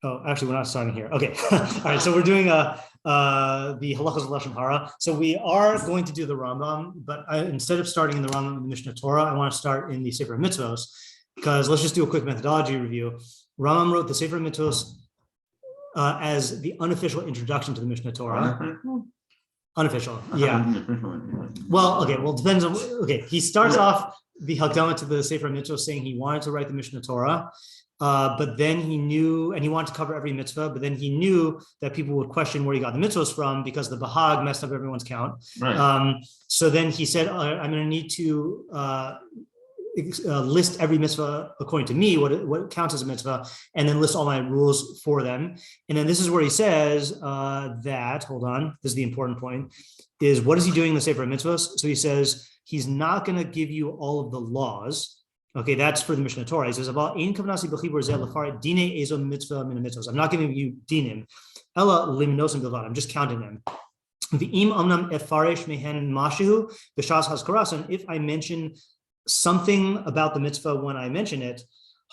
Oh, actually, we're not starting here. Okay. All right. So we're doing the halachos of lashon hara. So we are going to do the Rambam, but instead of starting in the Rambam and the Mishnah Torah, I want to start in the Sefer Mitzvos, because let's just do a quick methodology review. Rambam wrote the Sefer Mitzvos as the unofficial introduction to the Mishnah Torah. Unofficial, yeah. Well, okay. Well, it depends on. Okay, he starts off the Hakdama to the Sefer Mitzvos saying he wanted to write the Mishnah Torah. But then he knew, and he wanted to cover every mitzvah, but then he knew that people would question where he got the mitzvahs from because the Bahag messed up everyone's count. Right. So then he said, I'm going to need to list every mitzvah according to me, what counts as a mitzvah, and then list all my rules for them. And then this is where he says that, hold on, this is the important point, is what is he doing in the Sefer Mitzvahs? So he says he's not going to give you all of the laws. Okay, that's for the Mishnah Torah. He says, I'm not giving you dinim. I'm just counting them. If I mention something about the mitzvah when I mention it,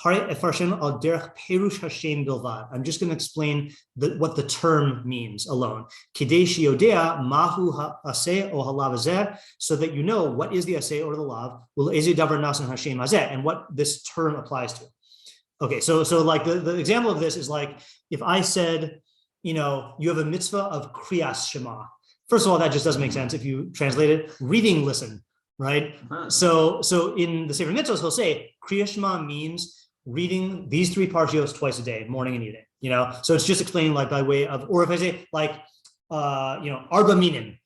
I'm just going to explain what the term means alone. So that you know what is the aseh or the lav, and what this term applies to. Okay, so like the example of this is like if I said, you have a mitzvah of kriyas shema. First of all, that just doesn't make sense if you translate it. Reading, listen, right? So in the Sefer Mitzvahs, he'll say kriyas shema means reading these three parshios twice a day, morning and evening, so it's just explaining like by way of, or if I say like, arba minim,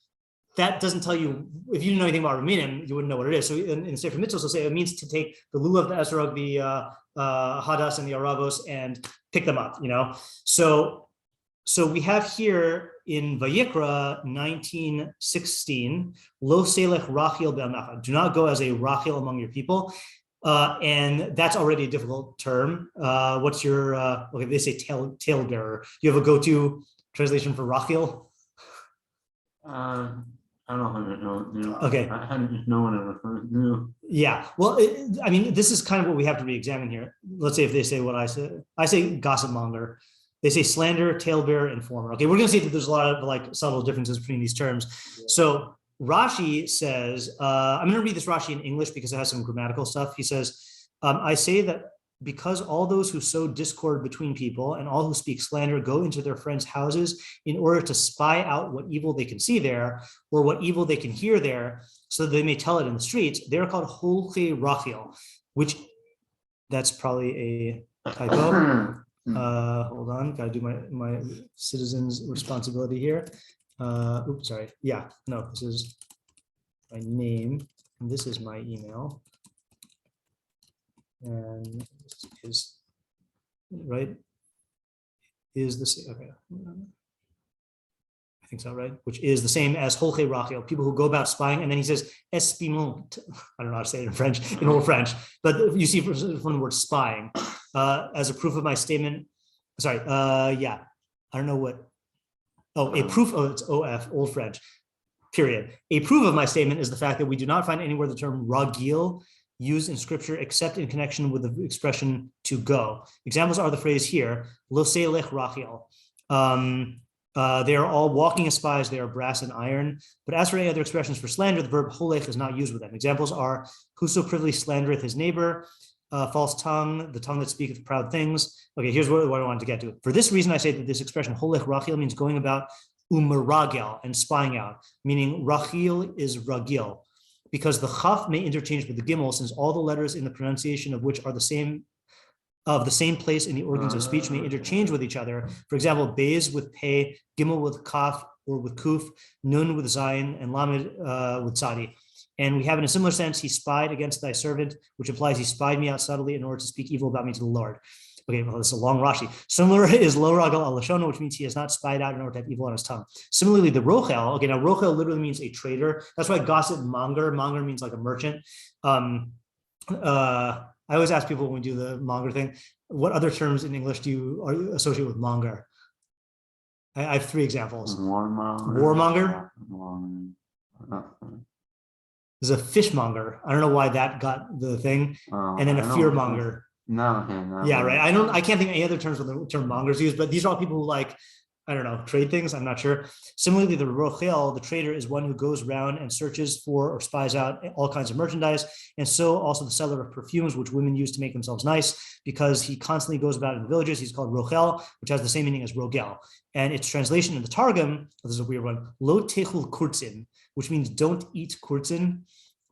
that doesn't tell you, if you didn't know anything about arba minim, you wouldn't know what it is. So in the Sefer Mitzvahs, will say it means to take the lulav, the esrog, the hadas, and the aravos and pick them up, So we have here in Vayikra 19:16, Lo selech rachil be'amnacha, do not go as a rachil among your people. And that's already a difficult term. What's your, okay, they say tail bearer. You have a go-to translation for rachil? I don't know. Okay. I hadn't known it refers to. Yeah. Well, this is kind of what we have to re-examine here. Let's say if they say what I say Gossipmonger. They say slander, talebearer, informer. Okay, we're going to see that there's a lot of like subtle differences between these terms. Yeah. So Rashi says, I'm going to read this Rashi in English because it has some grammatical stuff. He says, I say that because all those who sow discord between people and all who speak slander go into their friends' houses in order to spy out what evil they can see there or what evil they can hear there so that they may tell it in the streets, they're called holche rachil, which that's probably a typo. Hold on, gotta do my citizen's responsibility here. Oops, sorry. Yeah, no, this is my name, and this is my email. And this is right. Is this okay? I think so, right? Which is the same as holche rachil, people who go about spying. And then he says espimont. I don't know how to say it in French, in Old French, but you see from the word spying as a proof of my statement. Sorry, yeah, I don't know what. Oh, a proof of it's OF, Old French, period. A proof of my statement is the fact that we do not find anywhere the term ragil used in scripture except in connection with the expression to go. Examples are the phrase here, lo selech rachil. They are all walking as spies, they are brass and iron. But as for any other expressions for slander, the verb holech is not used with them. Examples are, whoso privily slandereth his neighbor, false tongue, the tongue that speaketh proud things. Okay, here's what I wanted to get to. For this reason, I say that this expression holech rachil means going about umeragel and spying out, meaning rachil is ragil, because the chaf may interchange with the gimel, since all the letters in the pronunciation of which are the same place in the organs of speech may interchange with each other. For example, beis with pei, gimel with kaf or with kuf, nun with zayin, and lamed with tzadi. And we have in a similar sense, he spied against thy servant, which implies he spied me out subtly in order to speak evil about me to the Lord. Okay, well, this is a long Rashi. Similar is lo ragal al lashon, which means he has not spied out in order to have evil on his tongue. Similarly, the rochel, okay, now rochel literally means a trader. That's why gossipmonger means like a merchant. I always ask people when we do the monger thing, what other terms in English do you associate with monger? I have three examples. Warmonger. There's a fishmonger. I don't know why that got the thing. And then a fearmonger. No, okay, no. Yeah, right. I can't think of any other terms where the term mongers used, but these are all people who like, I don't know, trade things. I'm not sure. Similarly, the rochel, the trader, is one who goes around and searches for or spies out all kinds of merchandise. And so also the seller of perfumes, which women use to make themselves nice, because he constantly goes about in the villages. He's called rochel, which has the same meaning as rogel. And its translation in the Targum, this is a weird one, lo techul kurtzin, which means don't eat kurtzin,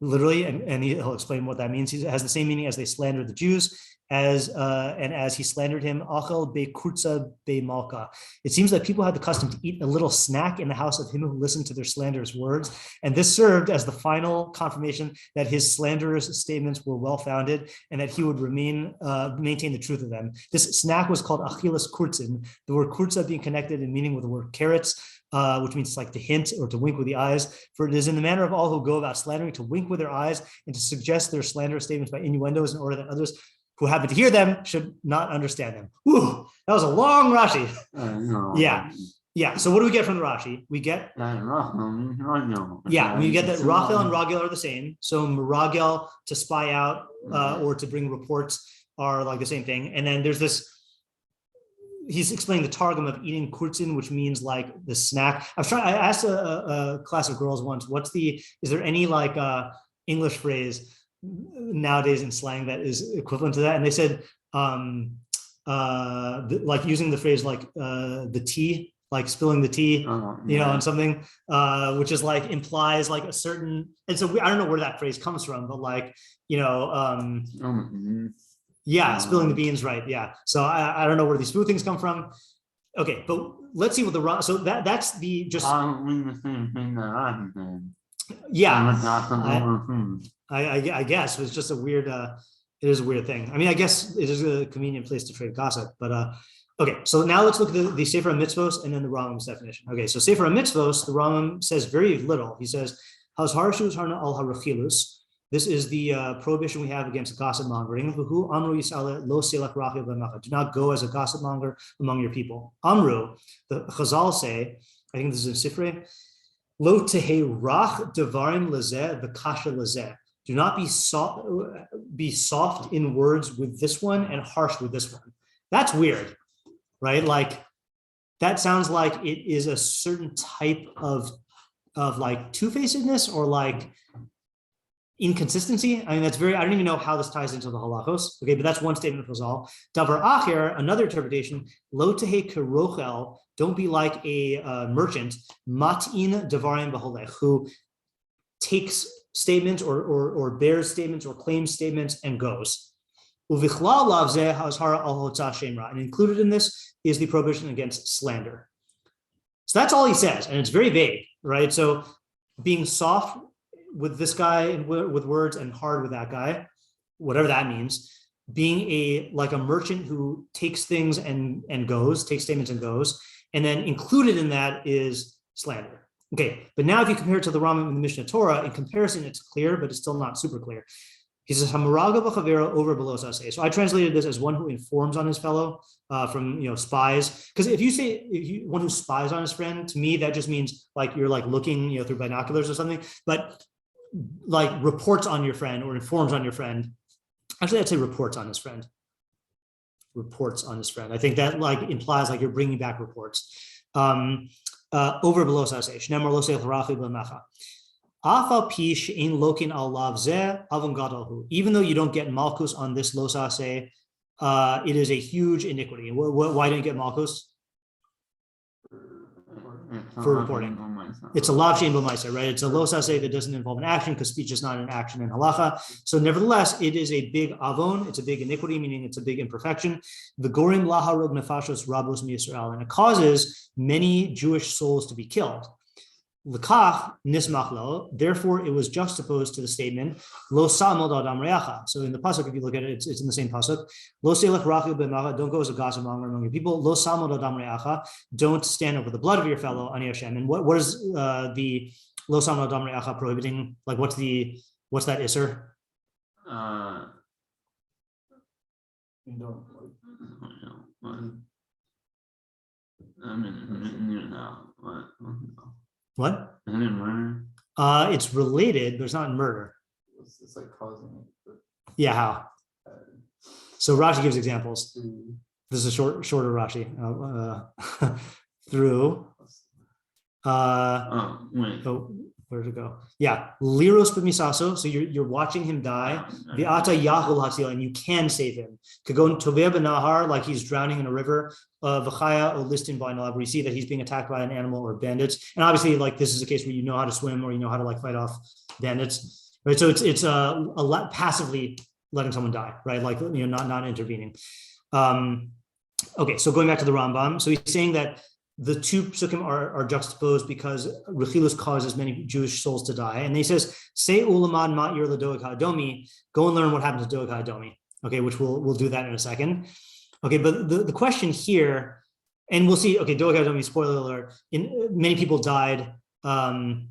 literally. And he'll explain what that means. It has the same meaning as they slander the Jews. As he slandered him, achel be kurza be malka. It seems that people had the custom to eat a little snack in the house of him who listened to their slanderous words, and this served as the final confirmation that his slanderous statements were well-founded and that he would maintain the truth of them. This snack was called achilas kurtzin, the word kurza being connected in meaning with the word carrots, which means like to hint or to wink with the eyes. For it is in the manner of all who go about slandering to wink with their eyes and to suggest their slanderous statements by innuendos in order that others who happen to hear them should not understand them. Whew, that was a long Rashi. No. Yeah. So what do we get from the Rashi? We get we get that Rachel and Ragel are the same. So Ragel, to spy out or to bring reports, are like the same thing. And then there's this. He's explaining the targum of eating kurtzin, which means like the snack. I asked a class of girls once, is there any like English phrase nowadays in slang that is equivalent to that? And they said like using the phrase like the tea, like spilling the tea, on something, which is like implies like a certain, and so I don't know where that phrase comes from, but like, spilling the beans, right? Yeah. So I don't know where these food things come from. Okay, but let's see what so that's the just. The same thing that I think. Yeah. I guess it's just a weird. It is a weird thing. I mean, I guess it is a convenient place to trade gossip, but okay. So now let's look at the Sefer HaMitzvos and then the Rambam's definition. Okay, so Sefer HaMitzvos, the Rambam says very little. He says, "Has harshus harna al rechilus." This is the prohibition we have against gossip mongering. Do not go as a gossip monger among your people. Amru, the Chazal say, I think this is in Sifrei, Lo teherach devarim lezeh v'kasha lezeh. Do not be soft in words with this one and harsh with this one. That's weird, right? Like that sounds like it is a certain type of like two-facedness or like inconsistency. I mean, I don't even know how this ties into the halachos. Okay, but that's one statement of Chazal. Davar acher, another interpretation, lo tehe kerochel, don't be like a merchant, matin devarim b'holech, who takes statements or bears statements or claims statements and goes. Uvichlal lav zeh hazhara al hotzah shemra, and included in this is the prohibition against slander. So that's all he says, and it's very vague, right? So being soft with this guy with words and hard with that guy, whatever that means, being like a merchant who takes things and goes, takes statements and goes, and then included in that is slander. Okay, but now if you compare it to the Rambam in the Mishnah Torah, in comparison, it's clear, but it's still not super clear. He says, "Hamaraga b'chavera over Lo Taaseh." So I translated this as one who informs on his fellow, from spies. Because if you say one who spies on his friend, to me that just means like you're like looking through binoculars or something. But like reports on your friend or informs on your friend. Actually, I'd say reports on his friend. Reports on his friend. I think that like implies like you're bringing back reports. Over Lo Taaseh. Shnemar lo seich rachi b'macha. Even though you don't get malchus on this Lo Taaseh, it is a huge iniquity. Why don't you get malchus? For reporting. It's a lav shein b'maisa, right? It's a Lo Taaseh that doesn't involve an action because speech is not an action in halacha. So nevertheless, it is a big avon. It's a big iniquity, meaning it's a big imperfection. The gorim laharog nefashos rabos miyisrael, and it causes many Jewish souls to be killed. L'kach nismach lo, therefore it was juxtaposed to the statement lo samod adam reacha. So in the pasuk, if you look at it, it's in the same pasuk. Lo selech rachil b'macha, don't go as a gossip monger among your people. Lo samod adam reacha, don't stand over the blood of your fellow ani Hashem. And what is the lo samod adam reacha prohibiting? Like what's that iser? What? It's related, but it's not murder. It's like causing it. Yeah, how? So Rashi gives examples. This is a shorter Rashi. Through. Where did it go? Yeah, liros b'misaso. So you're watching him die. V'ata yachol hatzil, and you can save him. Kagon toveh b'nahar, like he's drowning in a river. V'chaya o listin b'ainalav, where you see that he's being attacked by an animal or bandits. And obviously, like this is a case where you know how to swim or you know how to like fight off bandits, right? So it's a lot passively letting someone die, right? Like not intervening. Okay, so going back to the Rambam, so he's saying that the two psukim are juxtaposed because rechilus causes many Jewish souls to die. And he says, say ulamad ma'ir l'doeg ha'adomi, go and learn what happens to doeg ha'adomi. Okay, which we'll do that in a second. Okay, but the question here, and we'll see, okay, doeg ha'adomi, spoiler alert, many people died, to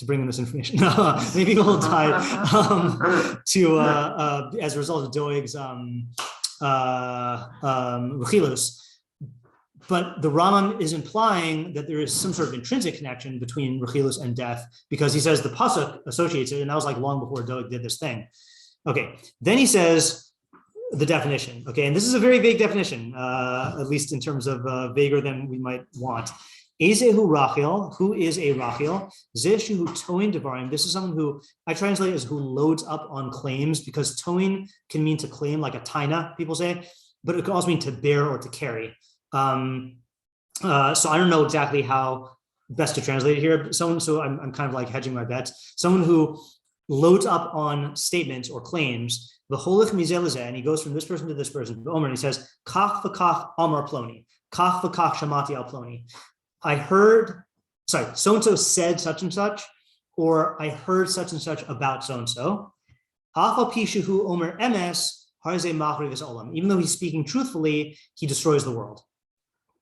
bring them this information. Many people died as a result of doeg's rechilus. But the Rambam is implying that there is some sort of intrinsic connection between rechilus and death, because he says the pasuk associates it, and that was like long before Doeg did this thing. Okay, then he says the definition. Okay, and this is a very vague definition, at least in terms of vaguer than we might want. Ezehu rachil, who is a rachil? Zeshu toin devarim. This is someone who I translate as who loads up on claims, because toin can mean to claim, like a taina, people say, but it can also mean to bear or to carry. So I don't know exactly how best to translate it here. So I'm kind of like hedging my bets. Someone who loads up on statements or claims, the holich mizelazeh, and he goes from this person to this person, and he says, kach v'kach amar ploni, kach v'kach shamati al ploni. So-and-so said such and such, or I heard such and such about so-and-so. Afal pishuhu omer emes, harzeh machri v'olam. Even though he's speaking truthfully, he destroys the world.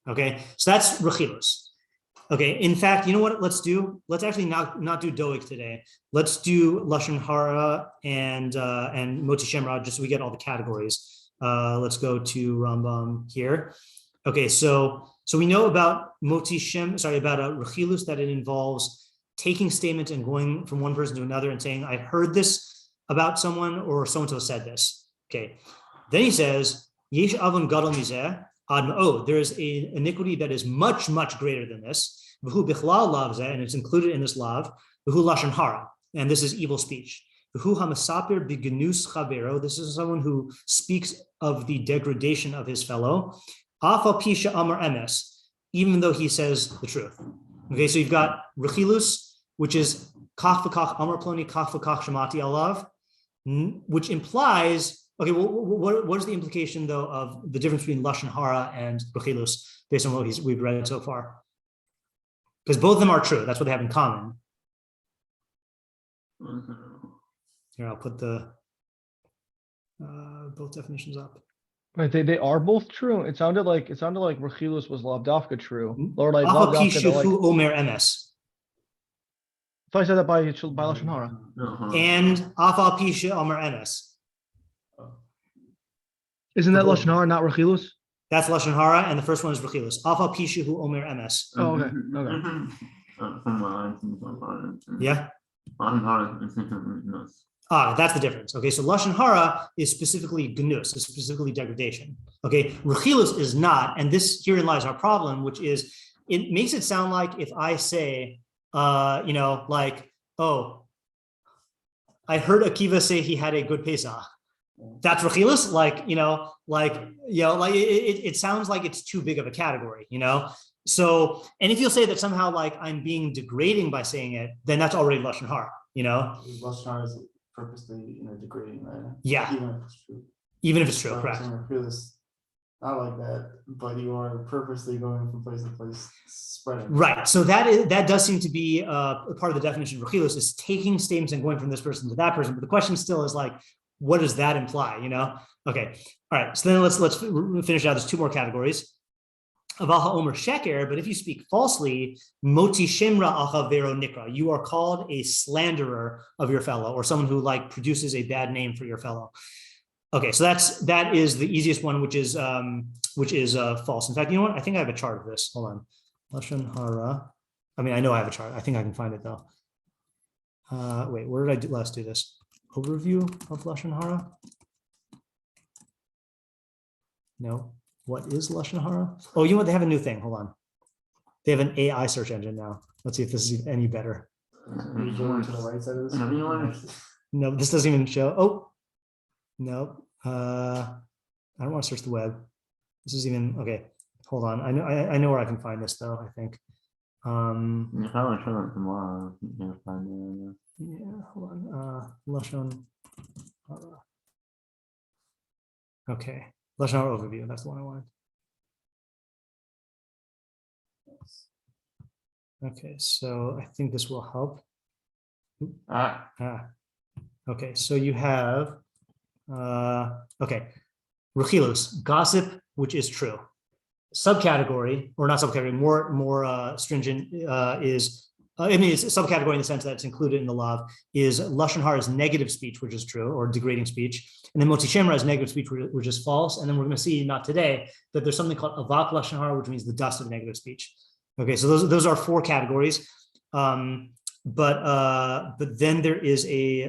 Okay, so that's rechilus. Okay, in fact, you know what? Let's actually not do Doeg today. Let's do lashon hara and moti shemra, just so we get all the categories. Let's go to Rambam here. Okay, so we know about about a rechilus, that it involves taking statements and going from one person to another and saying, I heard this about someone, or so-and-so said this. Okay, then he says, yesh avon gadol mizeh. There is an iniquity that is much, much greater than this. And it's included in this lav. Lashon hara, and this is evil speech. This is someone who speaks of the degradation of his fellow. Even though he says the truth. Okay, so you've got rechilus, which is kach v'kach amar ploni, kach v'kach shamati alav, which implies. Okay, well, what is the implication, though, of the difference between lashon hara and rechilus based on what we've read so far? Because both of them are true. That's what they have in common. Here, I'll put the both definitions up. Right, they are both true. It sounded like rechilus was lavdafka true, or like lavdafka like omer emes. If I said that by lashon hara, and afal pisha omer emes. Isn't that lashon hara, not rechilus? That's lashon hara, and the first one is rechilus. Afal pishu hu omer emes. Oh, okay. Yeah. That's the difference. Okay, so lashon hara is specifically gnus, is specifically degradation. Okay, rechilus is not, and herein lies our problem, which is it makes it sound like if I say, like, oh, I heard Akiva say he had a good Pesach. That's rechilus, it sounds like it's too big of a category, So, and if you'll say that somehow like I'm being degrading by saying it, then that's already lashon hara, Lashon hara is purposely, degrading, right? Yeah. Even if it's true. Even if it's true, correct. Rechilus, not like that, but you are purposely going from place to place, spreading. Right. So that does seem to be a part of the definition of rechilus, is taking statements and going from this person to that person. But the question still is like, what does that imply? Okay. All right. So then let's finish out. There's two more categories. Avaha omer sheker, but if you speak falsely, moti shemra acha vero nikra, you are called a slanderer of your fellow, or someone who like produces a bad name for your fellow. Okay, so that is the easiest one, which is false. In fact, you know what? I think I have a chart of this. Hold on. Lashon hara. I mean, I know I have a chart. I think I can find it though. Wait, where did I last do this? Overview of lashon hara. No. What is lashon hara? Oh, you know what? They have a new thing. Hold on. They have an AI search engine now. Let's see if this is any better. You going to the right side of this? No, this doesn't even show. Oh, no. I don't want to search the web. This is even okay. Hold on. I know where I can find this though, I think. You probably show it tomorrow. You'll find it. Yeah, hold on. Lashon hara. Okay. Lashon hara overview. That's the one I wanted. Okay, so I think this will help. Ah, Okay, so you have okay, rechilus, gossip, which is true. Subcategory, or not subcategory, more stringent is I mean it's a subcategory in the sense that it's included in the law is lashon hara is negative speech, which is true, or degrading speech, and then motzi shemra is negative speech, which is false, and then we're going to see not today that there's something called avak lashon hara, which means the dust of negative speech. Okay, so those are 4 categories. But then there is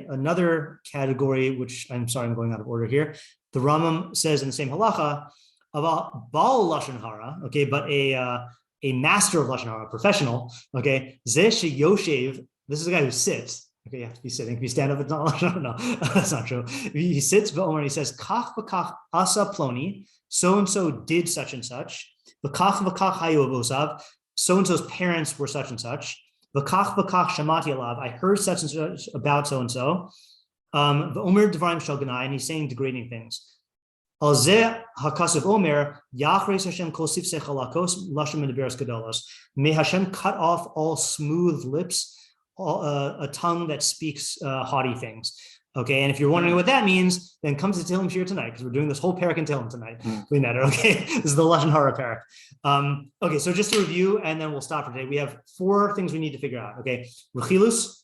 another category, which I'm sorry, I'm going out of order here. The Rambam says in the same halacha about Baal lashon hara, okay, but a master of lashon hara, a professional, okay, zeh sheyoshev, this is a guy who sits. Okay, you have to be sitting. If you stand up, it's not lashon. No, that's not true. He sits, but he says, "Kach v'kach asa ploni, so and so did such and such. V'kach v'kach hayu avosav, so and so's parents were such and such. V'kach v'kach shamati alav, I heard such and such about so and so. V'omer dvarim shel ganai, and he's saying degrading things. Al zeh hakasuv omer yachreis Hashem kol sifsei halachos lashon medaberes gadolos. May Hashem cut off all smooth lips, a tongue that speaks haughty things. Okay, and if you're wondering what that means, then come to mini-shiur tonight, because we're doing this whole parak in Tehillim tonight. We matter, okay? This is the lashon hara parak. Okay, so just to review, and then we'll stop for today. We have 4 things we need to figure out. Okay, rechilus,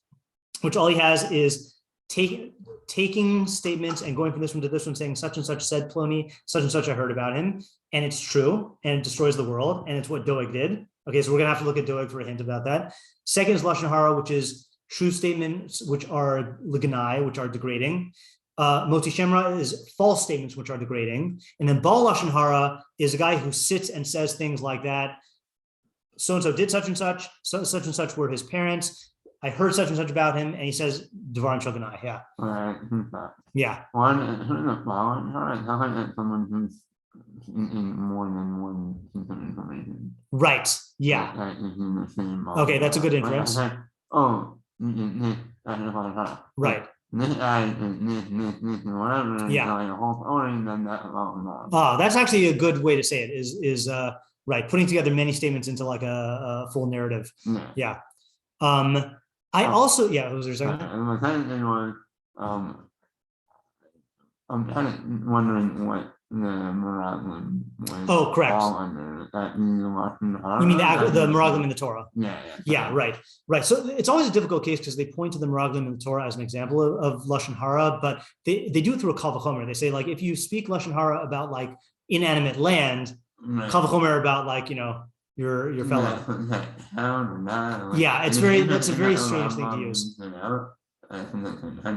which all he has is taking statements and going from this one to this one, saying such and such said Ploni, such and such I heard about him, and it's true, and it destroys the world, and it's what Doeg did. Okay, so we're gonna have to look at Doeg for a hint about that. Second is lashon hara, which is true statements which are liganai, which are degrading. Motzi shemra is false statements which are degrading. And then Baal lashon hara is a guy who sits and says things like that. So and so did such and such, such and such were his parents. I heard such and such about him, and he says dvarim shel ganai. Yeah. Yeah. One is someone who's in more than one piece of information. Right. Yeah. Okay, that's a good inference. Oh. Right. Yeah. That's actually a good way to say it. Is right, putting together many statements into like a full narrative. Yeah. I also was there a second? My second thing was I'm kind of wondering what the meraglim was. Oh, correct. You mean the meraglim in the Torah? Yeah, right. So it's always a difficult case because they point to the meraglim in the Torah as an example of lashon hara, but they do it through a kal v'chomer. They say like if you speak lashon hara about like inanimate land, kal v'chomer about like your fellow. Yeah, that's a very strange thing to use.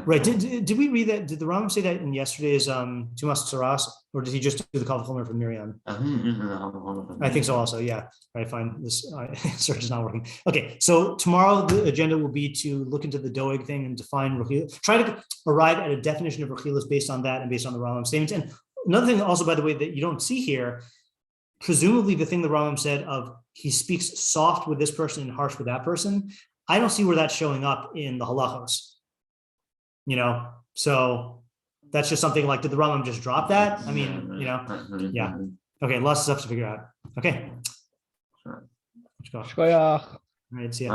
Right. Did we read that? Did the Rambam say that in yesterday's Tumas Tsaras, or did he just do the kal v'chomer from Miriam? I think so also. Yeah. All right, fine. This search is not working. Okay. So tomorrow the agenda will be to look into the Doeg thing and define rechilus. Try to arrive at a definition of rechilus based on that and based on the Rambam statements. And another thing also, by the way, that you don't see here, presumably the thing the Rambam said of he speaks soft with this person and harsh with that person, I don't see where that's showing up in the halachos. So that's just something like, did the Rambam just drop that? I mean, yeah. Okay, lots of stuff to figure out. Okay. Let's go. All right, see ya.